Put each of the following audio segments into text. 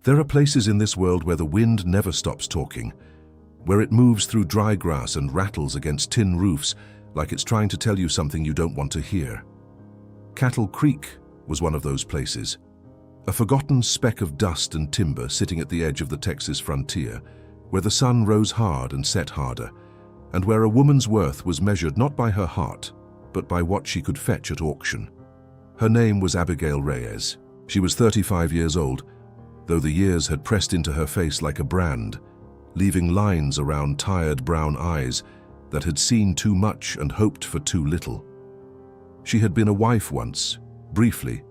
There are places in this world where the wind never stops talking, where it moves through dry grass and rattles against tin roofs like it's trying to tell you something you don't want to hear. Cattle Creek was one of those places, a forgotten speck of dust and timber sitting at the edge of the Texas frontier, where the sun rose hard and set harder, and where a woman's worth was measured not by her heart, but by what she could fetch at auction. Her name was Abigail Reyes. She was 35 years old, though the years had pressed into her face like a brand, leaving lines around tired brown eyes that had seen too much and hoped for too little. She had been a wife once, briefly,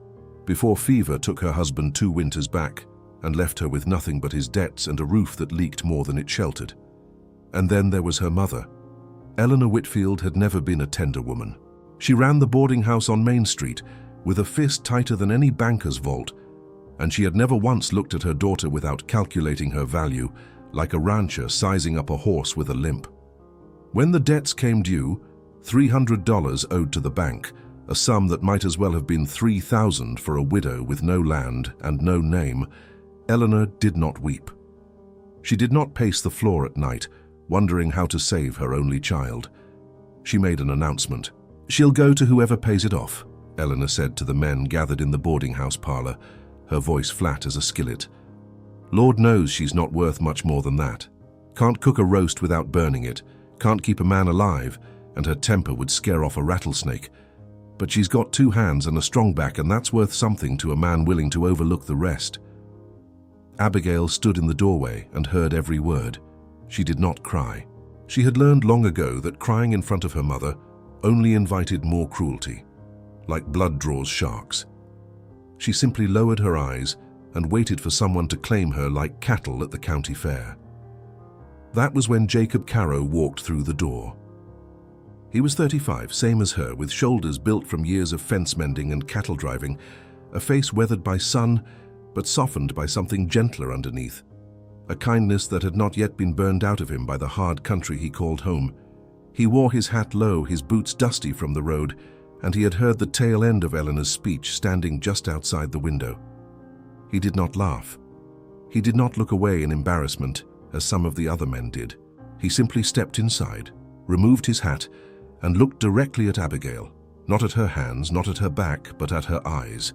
before fever took her husband 2 winters back and left her with nothing but his debts and a roof that leaked more than it sheltered. And then there was her mother. Eleanor Whitfield had never been a tender woman. She ran the boarding house on Main Street with a fist tighter than any banker's vault, and she had never once looked at her daughter without calculating her value, like a rancher sizing up a horse with a limp. When the debts came due, $300 owed to the bank, a sum that might as well have been $3,000 for a widow with no land and no name, Eleanor did not weep. She did not pace the floor at night, wondering how to save her only child. She made an announcement. "She'll go to whoever pays it off," Eleanor said to the men gathered in the boarding house parlor, her voice flat as a skillet. "Lord knows she's not worth much more than that. Can't cook a roast without burning it, can't keep a man alive, and her temper would scare off a rattlesnake. But she's got 2 hands and a strong back, and that's worth something to a man willing to overlook the rest." Abigail stood in the doorway and heard every word. She did not cry. She had learned long ago that crying in front of her mother only invited more cruelty, like blood draws sharks. She simply lowered her eyes and waited for someone to claim her like cattle at the county fair. That was when Jacob Carrow walked through the door. He was 35, same as her, with shoulders built from years of fence mending and cattle driving, a face weathered by sun, but softened by something gentler underneath, a kindness that had not yet been burned out of him by the hard country he called home. He wore his hat low, his boots dusty from the road, and he had heard the tail end of Eleanor's speech standing just outside the window. He did not laugh. He did not look away in embarrassment, as some of the other men did. He simply stepped inside, removed his hat, and looked directly at Abigail, not at her hands, not at her back, but at her eyes,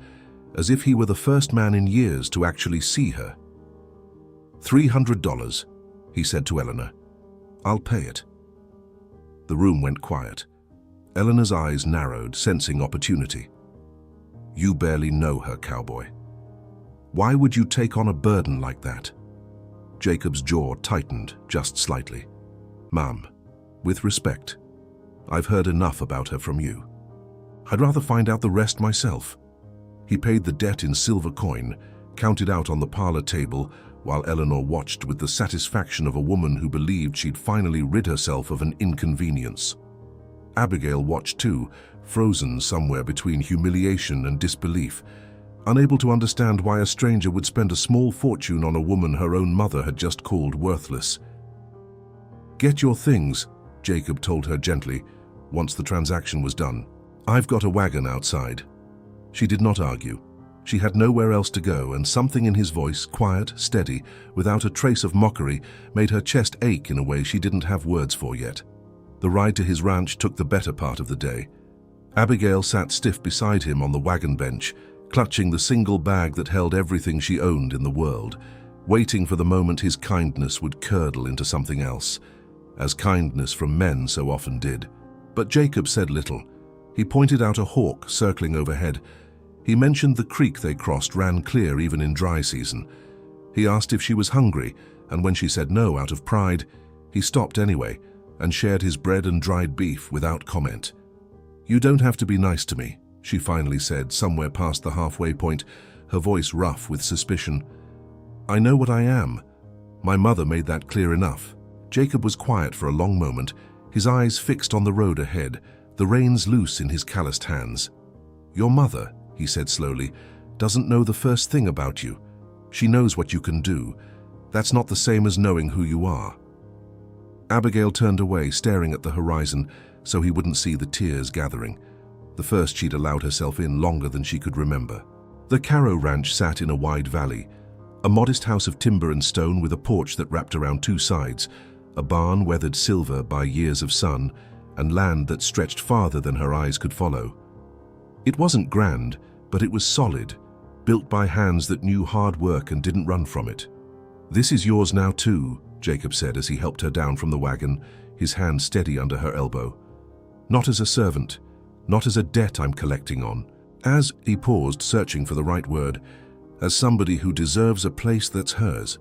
as if he were the first man in years to actually see her. $300, he said to Eleanor. "I'll pay it." The room went quiet. Eleanor's eyes narrowed, sensing opportunity. "You barely know her, Cowboy. Why would you take on a burden like that?" Jacob's jaw tightened just slightly. "Ma'am, with respect, I've heard enough about her from you. I'd rather find out the rest myself." He paid the debt in silver coin, counted out on the parlor table, while Eleanor watched with the satisfaction of a woman who believed she'd finally rid herself of an inconvenience. Abigail watched too, frozen somewhere between humiliation and disbelief, unable to understand why a stranger would spend a small fortune on a woman her own mother had just called worthless. "Get your things," Jacob told her gently, once the transaction was done. "I've got a wagon outside." She did not argue. She had nowhere else to go, and something in his voice, quiet, steady, without a trace of mockery, made her chest ache in a way she didn't have words for yet. The ride to his ranch took the better part of the day. Abigail sat stiff beside him on the wagon bench, clutching the single bag that held everything she owned in the world, waiting for the moment his kindness would curdle into something else, as kindness from men so often did. But Jacob said little. He pointed out a hawk circling overhead. He mentioned the creek they crossed ran clear even in dry season. He asked if she was hungry, and when she said no out of pride, he stopped anyway and shared his bread and dried beef without comment. "You don't have to be nice to me," she finally said, somewhere past the halfway point, her voice rough with suspicion. "I know what I am. My mother made that clear enough." Jacob was quiet for a long moment, his eyes fixed on the road ahead, the reins loose in his calloused hands. "Your mother," he said slowly, "doesn't know the first thing about you. She knows what you can do. That's not the same as knowing who you are." Abigail turned away, staring at the horizon, so he wouldn't see the tears gathering, the first she'd allowed herself in longer than she could remember. The Carrow ranch sat in a wide valley, A modest house of timber and stone with a porch that wrapped around two sides, a barn weathered silver by years of sun, and land that stretched farther than her eyes could follow. It wasn't grand, but it was solid, built by hands that knew hard work and didn't run from it. "This is yours now too," Jacob said as he helped her down from the wagon, his hand steady under her elbow. "Not as a servant, not as a debt I'm collecting on. As," he paused, searching for the right word, "as somebody who deserves a place that's hers."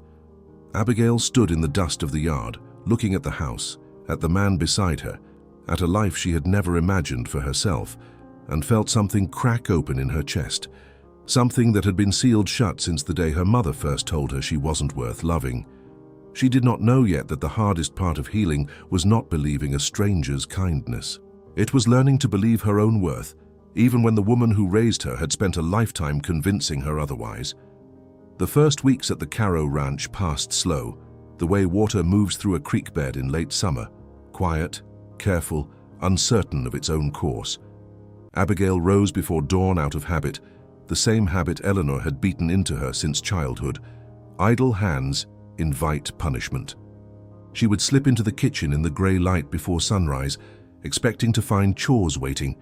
Abigail stood in the dust of the yard, looking at the house, at the man beside her, at a life she had never imagined for herself, and felt something crack open in her chest, something that had been sealed shut since the day her mother first told her she wasn't worth loving. She did not know yet that the hardest part of healing was not believing a stranger's kindness. It was learning to believe her own worth, even when the woman who raised her had spent a lifetime convincing her otherwise. The first weeks at the Carrow ranch passed slow, the way water moves through a creek bed in late summer, quiet, careful, uncertain of its own course. Abigail rose before dawn out of habit, the same habit Eleanor had beaten into her since childhood. Idle hands invite punishment. She would slip into the kitchen in the grey light before sunrise, expecting to find chores waiting,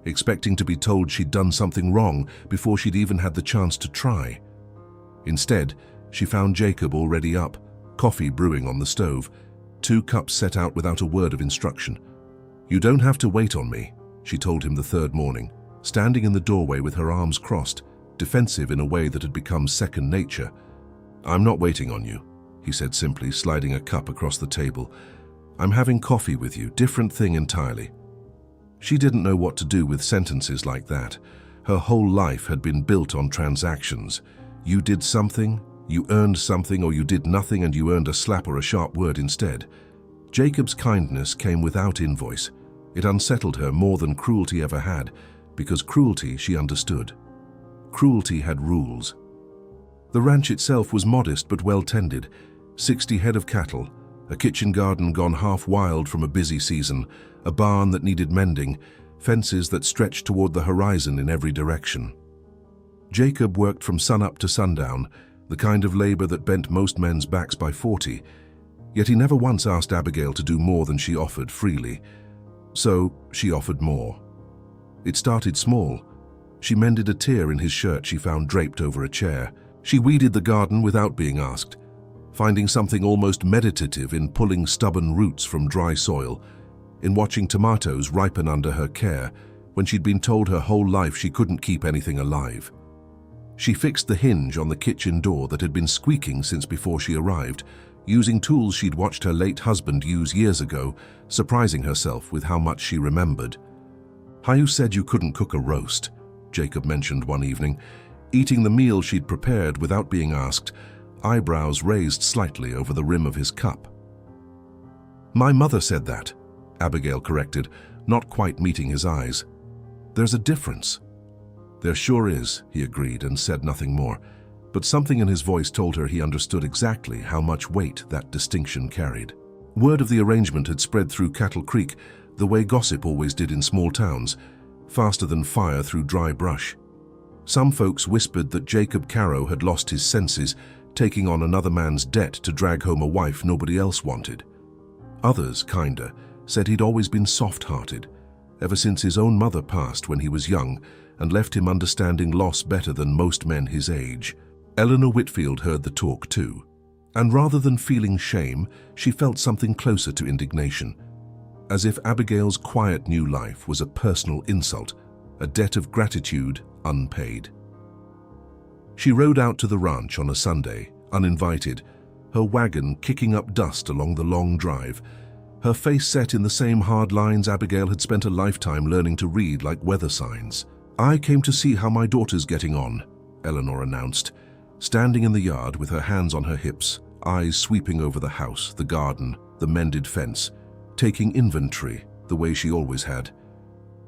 expecting to be told she'd done something wrong before she'd even had the chance to try. Instead, she found Jacob already up, coffee brewing on the stove, 2 cups set out without a word of instruction. "You don't have to wait on me," she told him the third morning, standing in the doorway with her arms crossed, defensive in a way that had become second nature. "I'm not waiting on you," he said simply, sliding a cup across the table. "I'm having coffee with you, different thing entirely." She didn't know what to do with sentences like that. Her whole life had been built on transactions. You did something, you earned something, or you did nothing and you earned a slap or a sharp word instead. Jacob's kindness came without invoice. It unsettled her more than cruelty ever had, because cruelty she understood. Cruelty had rules. The ranch itself was modest but well tended. 60 head of cattle, a kitchen garden gone half wild from a busy season, a barn that needed mending, fences that stretched toward the horizon in every direction. Jacob worked from sunup to sundown, the kind of labor that bent most men's backs by 40, yet he never once asked Abigail to do more than she offered freely. So she offered more. It started small. She mended a tear in his shirt she found draped over a chair. She weeded the garden without being asked, finding something almost meditative in pulling stubborn roots from dry soil, in watching tomatoes ripen under her care when she'd been told her whole life she couldn't keep anything alive. She fixed the hinge on the kitchen door that had been squeaking since before she arrived, using tools she'd watched her late husband use years ago, surprising herself with how much she remembered. "You said you couldn't cook a roast," Jacob mentioned one evening, eating the meal she'd prepared without being asked, eyebrows raised slightly over the rim of his cup. "My mother said that," Abigail corrected, not quite meeting his eyes. "There's a difference." "There sure is," he agreed and said nothing more, but something in his voice told her he understood exactly how much weight that distinction carried. Word of the arrangement had spread through Cattle Creek the way gossip always did in small towns, faster than fire through dry brush. Some folks whispered that Jacob Carrow had lost his senses, taking on another man's debt to drag home a wife nobody else wanted. Others, kinder, said he'd always been soft-hearted, ever since his own mother passed when he was young and left him understanding loss better than most men his age. Eleanor Whitfield heard the talk too, and rather than feeling shame, she felt something closer to indignation, as if Abigail's quiet new life was a personal insult, a debt of gratitude unpaid. She rode out to the ranch on a Sunday, uninvited, her wagon kicking up dust along the long drive, her face set in the same hard lines Abigail had spent a lifetime learning to read like weather signs. "I came to see how my daughter's getting on," Eleanor announced, standing in the yard with her hands on her hips, eyes sweeping over the house, the garden, the mended fence, taking inventory the way she always had.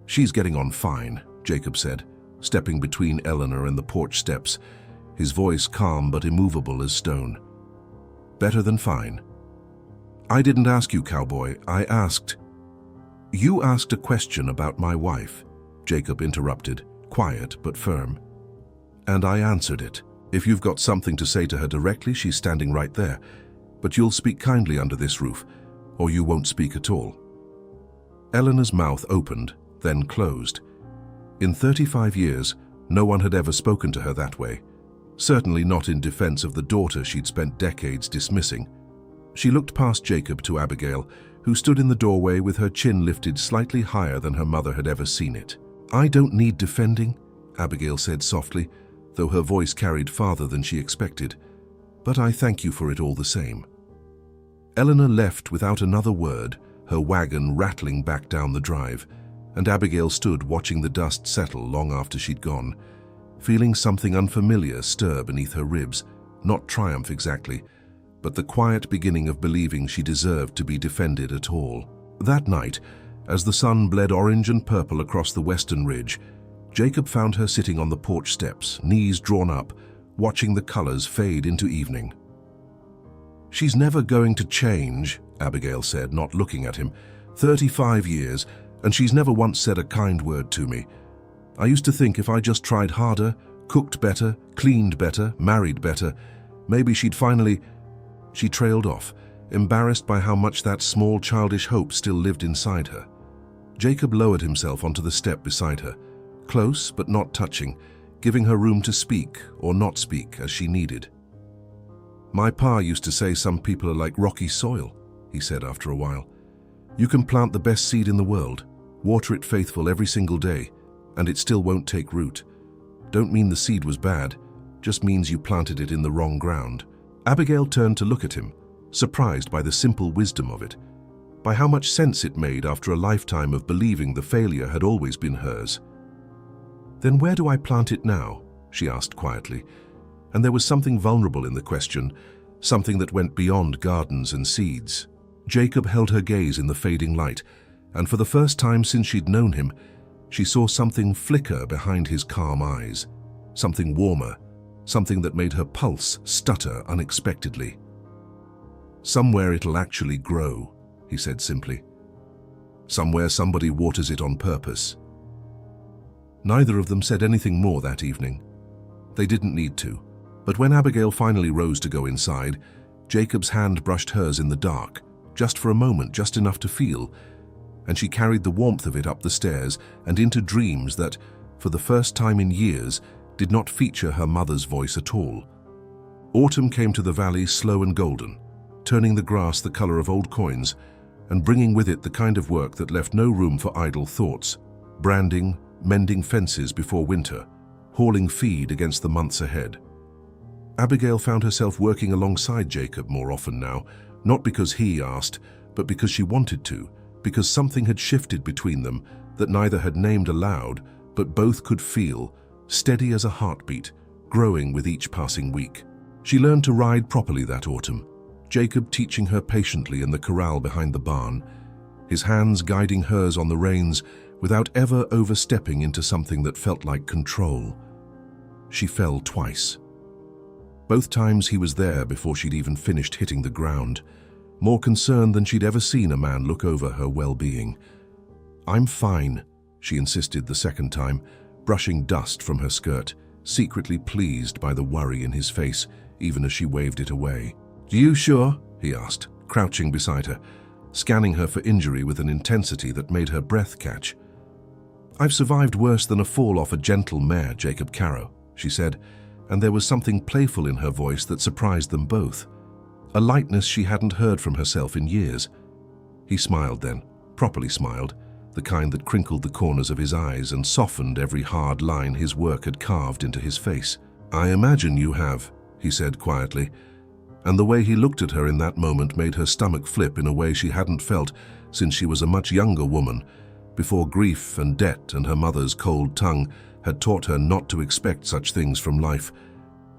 "She's getting on fine," Jacob said, stepping between Eleanor and the porch steps, his voice calm but immovable as stone. "Better than fine." "I didn't ask you, Cowboy. I asked—" "You asked a question about my wife," Jacob interrupted, quiet but firm. "And I answered it." If you've got something to say to her directly, she's standing right there. But you'll speak kindly under this roof, or you won't speak at all." Eleanor's mouth opened, then closed. In 35 years, no one had ever spoken to her that way. Certainly not in defense of the daughter she'd spent decades dismissing. She looked past Jacob to Abigail, who stood in the doorway with her chin lifted slightly higher than her mother had ever seen it. "I don't need defending," Abigail said softly, though her voice carried farther than she expected. "But I thank you for it all the same." Eleanor left without another word, her wagon rattling back down the drive, and Abigail stood watching the dust settle long after she'd gone, feeling something unfamiliar stir beneath her ribs, not triumph exactly, but the quiet beginning of believing she deserved to be defended at all. That night, as the sun bled orange and purple across the western ridge, Jacob found her sitting on the porch steps, knees drawn up, watching the colors fade into evening. "She's never going to change," Abigail said, not looking at him. 35 years, and she's never once said a kind word to me. I used to think if I just tried harder, cooked better, cleaned better, married better, maybe she'd finally—" She trailed off, embarrassed by how much that small childish hope still lived inside her. Jacob lowered himself onto the step beside her, close but not touching, giving her room to speak or not speak as she needed. "My pa used to say some people are like rocky soil," he said after a while. "You can plant the best seed in the world, water it faithful every single day, and it still won't take root. Don't mean the seed was bad, just means you planted it in the wrong ground." Abigail turned to look at him, surprised by the simple wisdom of it, by how much sense it made after a lifetime of believing the failure had always been hers. "Then where do I plant it now?" she asked quietly, and there was something vulnerable in the question, something that went beyond gardens and seeds. Jacob held her gaze in the fading light, and for the first time since she'd known him, she saw something flicker behind his calm eyes, something warmer, something that made her pulse stutter unexpectedly. "Somewhere it'll actually grow," he said simply. "Somewhere somebody waters it on purpose." Neither of them said anything more that evening. They didn't need to, but when Abigail finally rose to go inside, Jacob's hand brushed hers in the dark, just for a moment, just enough to feel, and she carried the warmth of it up the stairs and into dreams that, for the first time in years, did not feature her mother's voice at all. Autumn came to the valley slow and golden, turning the grass the color of old coins and bringing with it the kind of work that left no room for idle thoughts: branding, mending fences before winter, hauling feed against the months ahead. Abigail found herself working alongside Jacob more often now, not because he asked, but because she wanted to, because something had shifted between them that neither had named aloud, but both could feel, steady as a heartbeat, growing with each passing week. She learned to ride properly that autumn, Jacob teaching her patiently in the corral behind the barn, his hands guiding hers on the reins without ever overstepping into something that felt like control. She fell twice. Both times he was there before she'd even finished hitting the ground, more concerned than she'd ever seen a man look over her well-being. "I'm fine," she insisted the second time, brushing dust from her skirt, secretly pleased by the worry in his face, even as she waved it away. "You sure?" he asked, crouching beside her, scanning her for injury with an intensity that made her breath catch. "I've survived worse than a fall off a gentle mare, Jacob Carrow," she said, and there was something playful in her voice that surprised them both, a lightness she hadn't heard from herself in years. He smiled then, properly smiled, the kind that crinkled the corners of his eyes and softened every hard line his work had carved into his face. "I imagine you have," he said quietly, and the way he looked at her in that moment made her stomach flip in a way she hadn't felt since she was a much younger woman, before grief and debt and her mother's cold tongue had taught her not to expect such things from life.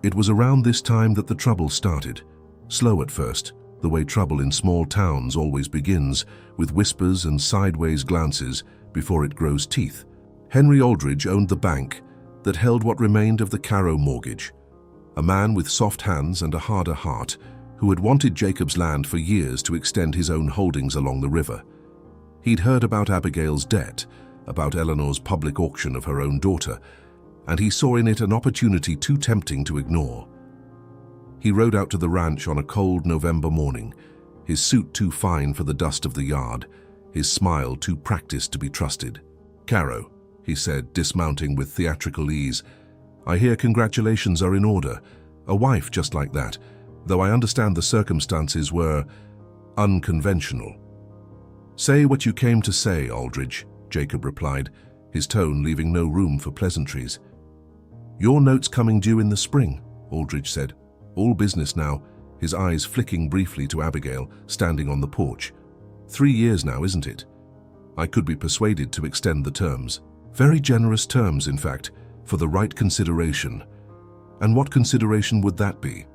It was around this time that the trouble started, slow at first, the way trouble in small towns always begins, with whispers and sideways glances before it grows teeth. Henry Aldridge owned the bank that held what remained of the Carrow mortgage, a man with soft hands and a harder heart who had wanted Jacob's land for years to extend his own holdings along the river. He'd heard about Abigail's debt, about Eleanor's public auction of her own daughter, and he saw in it an opportunity too tempting to ignore. He rode out to the ranch on a cold November morning, his suit too fine for the dust of the yard, his smile too practiced to be trusted. "Carrow," he said, dismounting with theatrical ease, "I hear congratulations are in order. A wife just like that, though I understand the circumstances were unconventional." "Say what you came to say, Aldridge," Jacob replied, his tone leaving no room for pleasantries. "Your note's coming due in the spring," Aldridge said. All business now, his eyes flicking briefly to Abigail, standing on the porch. 3 years now, isn't it? I could be persuaded to extend the terms. Very generous terms, in fact, for the right consideration. And what consideration would that be?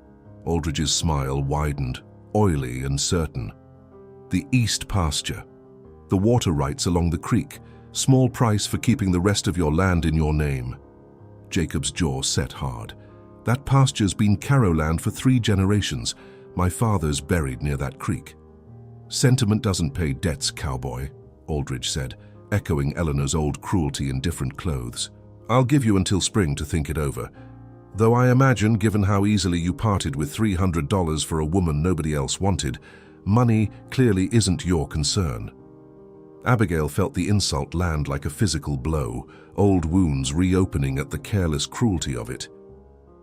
Aldridge's smile widened, oily and certain. The east pasture. The water rights along the creek. Small price for keeping the rest of your land in your name. Jacob's jaw set hard. That pasture's been Carrow land for 3 generations. My father's buried near that creek. Sentiment doesn't pay debts, cowboy, Aldridge said, echoing Eleanor's old cruelty in different clothes. I'll give you until spring to think it over. Though I imagine, given how easily you parted with $300 for a woman nobody else wanted, money clearly isn't your concern. Abigail felt the insult land like a physical blow, old wounds reopening at the careless cruelty of it.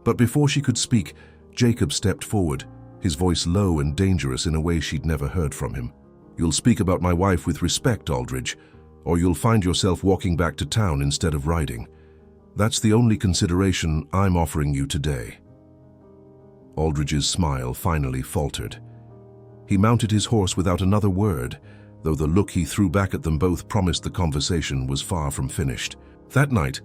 But before she could speak, Jacob stepped forward, his voice low and dangerous in a way she'd never heard from him. "You'll speak about my wife with respect, Aldridge, or you'll find yourself walking back to town instead of riding. That's the only consideration I'm offering you today." Aldridge's smile finally faltered. He mounted his horse without another word, though the look he threw back at them both promised the conversation was far from finished. That night,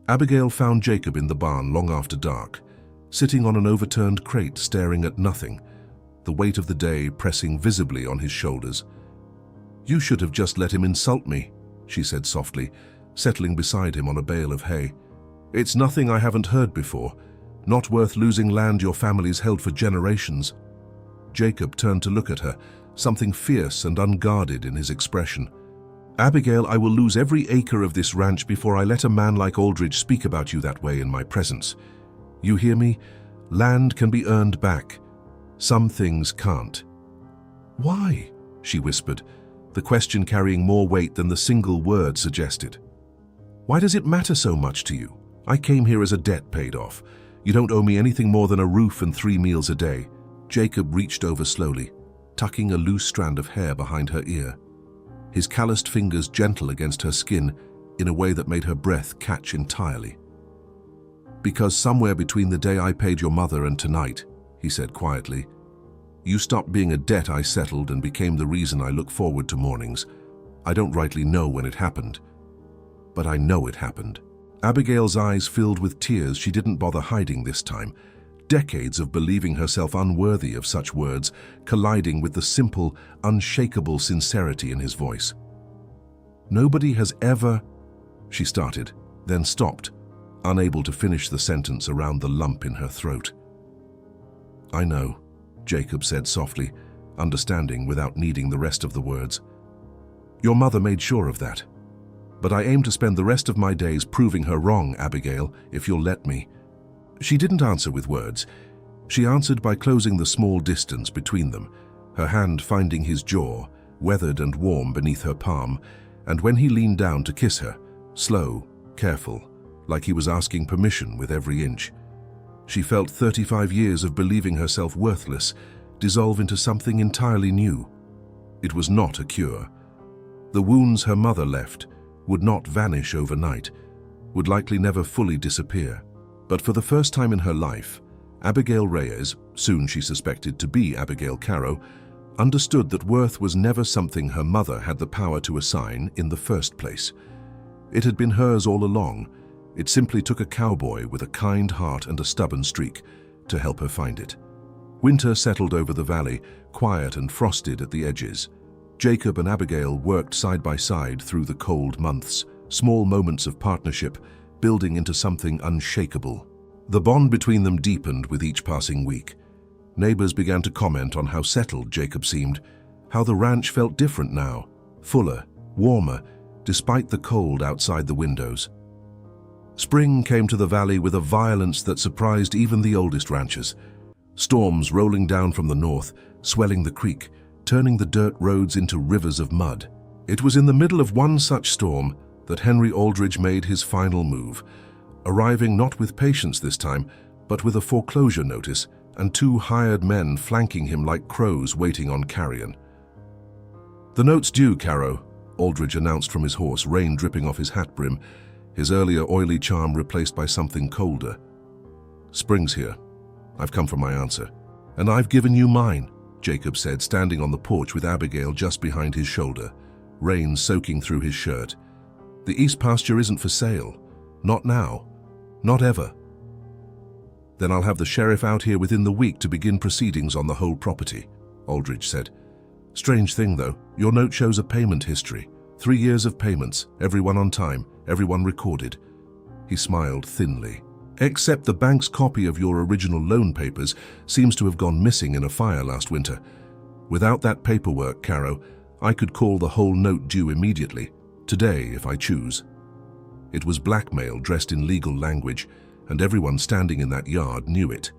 Abigail found Jacob in the barn long after dark, sitting on an overturned crate staring at nothing, the weight of the day pressing visibly on his shoulders. "You should have just let him insult me," she said softly, settling beside him on a bale of hay. "It's nothing I haven't heard before, not worth losing land your family's held for generations." Jacob turned to look at her, something fierce and unguarded in his expression. "Abigail, I will lose every acre of this ranch before I let a man like Aldridge speak about you that way in my presence. You hear me? Land can be earned back. Some things can't." "Why?" she whispered, the question carrying more weight than the single word suggested. "Why does it matter so much to you? I came here as a debt paid off. You don't owe me anything more than a roof and 3 meals a day." Jacob reached over slowly, tucking a loose strand of hair behind her ear, his calloused fingers gentle against her skin in a way that made her breath catch entirely. "Because somewhere between the day I paid your mother and tonight," he said quietly, "you stopped being a debt I settled and became the reason I look forward to mornings. I don't rightly know when it happened, but I know it happened." Abigail's eyes filled with tears she didn't bother hiding this time, decades of believing herself unworthy of such words colliding with the simple, unshakable sincerity in his voice. "Nobody has ever—" she started, then stopped, unable to finish the sentence around the lump in her throat. "I know," Jacob said softly, understanding without needing the rest of the words. "Your mother made sure of that. But I aim to spend the rest of my days proving her wrong, Abigail, if you'll let me." She didn't answer with words. She answered by closing the small distance between them, her hand finding his jaw, weathered and warm beneath her palm, and when he leaned down to kiss her, slow, careful, like he was asking permission with every inch. She felt 35 years of believing herself worthless dissolve into something entirely new. It was not a cure. The wounds her mother left would not vanish overnight, would likely never fully disappear. But for the first time in her life, Abigail Reyes, soon she suspected to be Abigail Carrow, understood that worth was never something her mother had the power to assign in the first place. It had been hers all along. It simply took a cowboy with a kind heart and a stubborn streak to help her find it. Winter settled over the valley, quiet and frosted at the edges. Jacob and Abigail worked side by side through the cold months, small moments of partnership, building into something unshakable. The bond between them deepened with each passing week. Neighbors began to comment on how settled Jacob seemed, how the ranch felt different now, fuller, warmer, despite the cold outside the windows. Spring came to the valley with a violence that surprised even the oldest ranchers. Storms rolling down from the north, swelling the creek, turning the dirt roads into rivers of mud. It was in the middle of one such storm that Henry Aldridge made his final move, arriving not with patience this time, but with a foreclosure notice and 2 hired men flanking him like crows waiting on carrion. "The note's due, Carrow," Aldridge announced from his horse, rain dripping off his hat brim, his earlier oily charm replaced by something colder. "Spring's here. I've come for my answer." "And I've given you mine," Jacob said, standing on the porch with Abigail just behind his shoulder, rain soaking through his shirt. "The east pasture isn't for sale. Not now. Not ever." "Then I'll have the sheriff out here within the week to begin proceedings on the whole property," Aldridge said. "Strange thing, though, your note shows a payment history. 3 years of payments, everyone on time, everyone recorded." He smiled thinly. "Except the bank's copy of your original loan papers seems to have gone missing in a fire last winter. Without that paperwork, Carrow, I could call the whole note due immediately, today if I choose." It was blackmail dressed in legal language, and everyone standing in that yard knew it.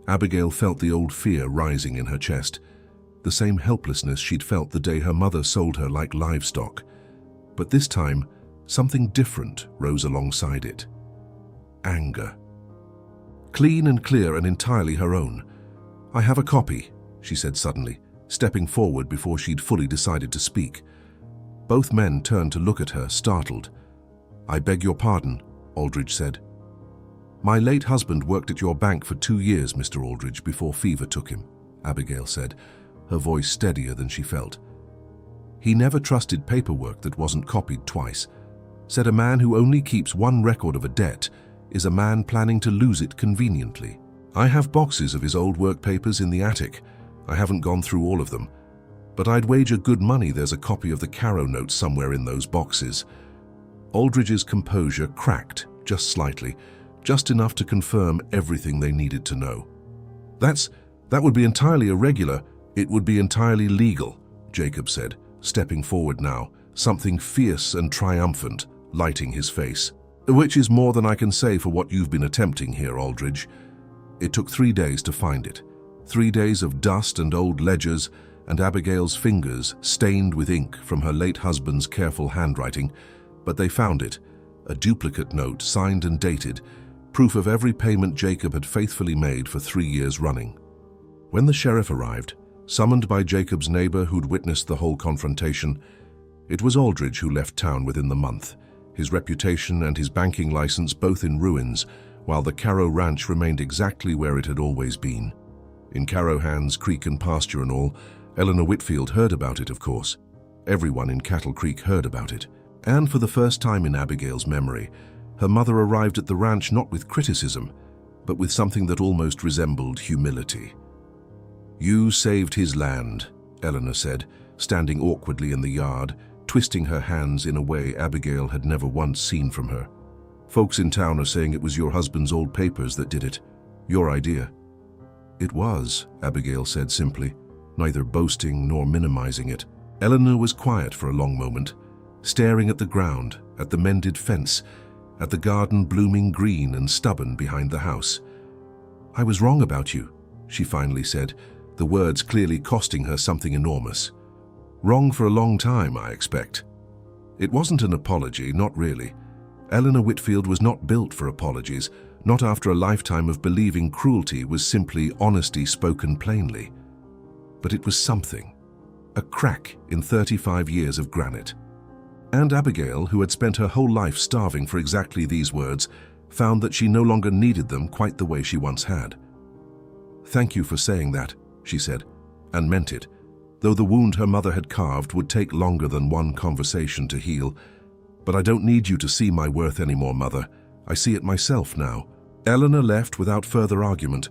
Abigail felt the old fear rising in her chest, the same helplessness she'd felt the day her mother sold her like livestock. But this time, something different rose alongside it. Anger. Clean and clear and entirely her own. "I have a copy," she said suddenly, stepping forward before she'd fully decided to speak. Both men turned to look at her, startled. "I beg your pardon," Aldridge said. "My late husband worked at your bank for 2 years, Mr. Aldridge, before fever took him," Abigail said, her voice steadier than she felt. "He never trusted paperwork that wasn't copied twice. Said a man who only keeps one record of a debt is a man planning to lose it conveniently. I have boxes of his old work papers in the attic. I haven't gone through all of them, but I'd wager good money there's a copy of the Carrow note somewhere in those boxes." Aldridge's composure cracked just slightly, just enough to confirm everything they needed to know. That would be entirely irregular. It would be entirely legal," Jacob said, stepping forward now, something fierce and triumphant lighting his face. "Which is more than I can say for what you've been attempting here, Aldridge. It took 3 days to find it. 3 days of dust and old ledgers, and Abigail's fingers stained with ink from her late husband's careful handwriting, but they found it, a duplicate note signed and dated, proof of every payment Jacob had faithfully made for 3 years running." When the sheriff arrived, summoned by Jacob's neighbor who'd witnessed the whole confrontation, it was Aldridge who left town within the month, his reputation and his banking license both in ruins, while the Carrow ranch remained exactly where it had always been. In Carrow hands, creek and pasture and all, Eleanor Whitfield heard about it, of course. Everyone in Cattle Creek heard about it. And for the first time in Abigail's memory, her mother arrived at the ranch not with criticism, but with something that almost resembled humility. "You saved his land," Eleanor said, standing awkwardly in the yard, twisting her hands in a way Abigail had never once seen from her. "Folks in town are saying it was your husband's old papers that did it. Your idea." "It was," Abigail said simply, neither boasting nor minimizing it. Eleanor was quiet for a long moment, staring at the ground, at the mended fence, at the garden blooming green and stubborn behind the house. "I was wrong about you," she finally said, the words clearly costing her something enormous. "Wrong for a long time, I expect." It wasn't an apology, not really. Eleanor Whitfield was not built for apologies, not after a lifetime of believing cruelty was simply honesty spoken plainly. But it was something, a crack in 35 years of granite. And Abigail, who had spent her whole life starving for exactly these words, found that she no longer needed them quite the way she once had. "Thank you for saying that," she said, and meant it, though the wound her mother had carved would take longer than one conversation to heal. "But I don't need you to see my worth anymore, Mother. I see it myself now." Eleanor left without further argument,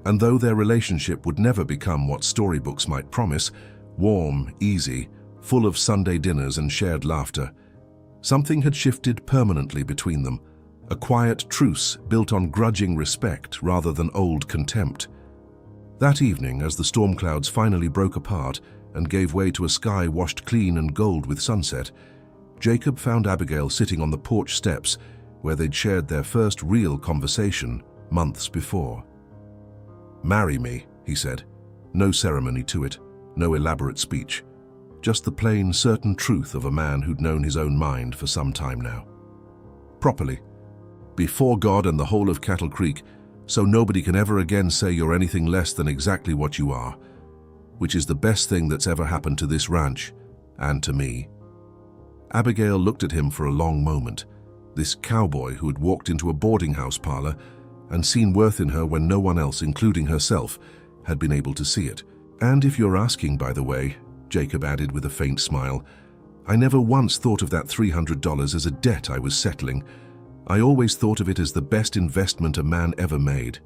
and though their relationship would never become what storybooks might promise, warm, easy, full of Sunday dinners and shared laughter, something had shifted permanently between them, a quiet truce built on grudging respect rather than old contempt. That evening, as the storm clouds finally broke apart and gave way to a sky washed clean and gold with sunset, Jacob found Abigail sitting on the porch steps, where they'd shared their first real conversation months before. "Marry me," he said. No ceremony to it, no elaborate speech. Just the plain, certain truth of a man who'd known his own mind for some time now. Properly. Before God and the whole of Cattle Creek, so nobody can ever again say you're anything less than exactly what you are, which is the best thing that's ever happened to this ranch, and to me. Abigail looked at him for a long moment, this cowboy who had walked into a boarding house parlor and seen worth in her when no one else, including herself, had been able to see it. "And if you're asking, by the way," Jacob added with a faint smile, "I never once thought of that $300 as a debt I was settling. I always thought of it as the best investment a man ever made."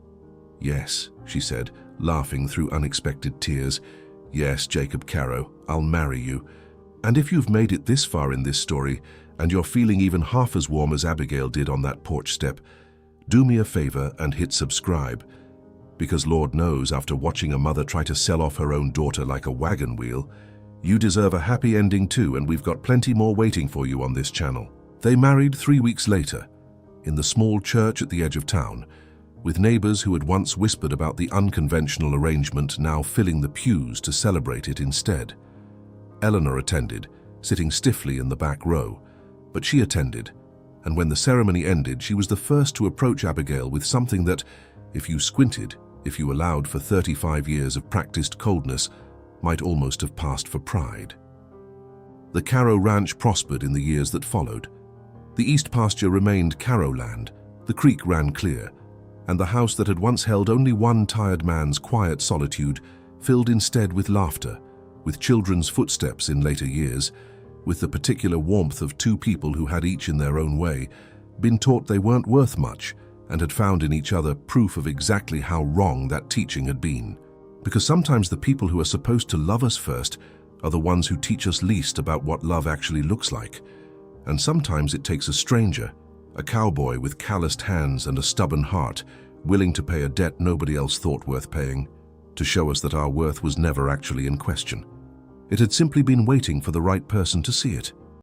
"Yes," she said, laughing through unexpected tears. "Yes, Jacob Carrow, I'll marry you. And if you've made it this far in this story, and you're feeling even half as warm as Abigail did on that porch step, do me a favor and hit subscribe. Because Lord knows, after watching a mother try to sell off her own daughter like a wagon wheel, you deserve a happy ending too, and we've got plenty more waiting for you on this channel." They married 3 weeks later, in the small church at the edge of town, with neighbors who had once whispered about the unconventional arrangement now filling the pews to celebrate it instead. Eleanor attended, sitting stiffly in the back row, but she attended, and when the ceremony ended, she was the first to approach Abigail with something that, if you squinted, if you allowed for 35 years of practiced coldness, might almost have passed for pride. The Carrow Ranch prospered in the years that followed. The east pasture remained Carrow land, the creek ran clear, and the house that had once held only one tired man's quiet solitude filled instead with laughter, with children's footsteps in later years, with the particular warmth of two people who had each in their own way been taught they weren't worth much and had found in each other proof of exactly how wrong that teaching had been. Because sometimes the people who are supposed to love us first are the ones who teach us least about what love actually looks like. And sometimes it takes a stranger, a cowboy with calloused hands and a stubborn heart, willing to pay a debt nobody else thought worth paying, to show us that our worth was never actually in question. It had simply been waiting for the right person to see it.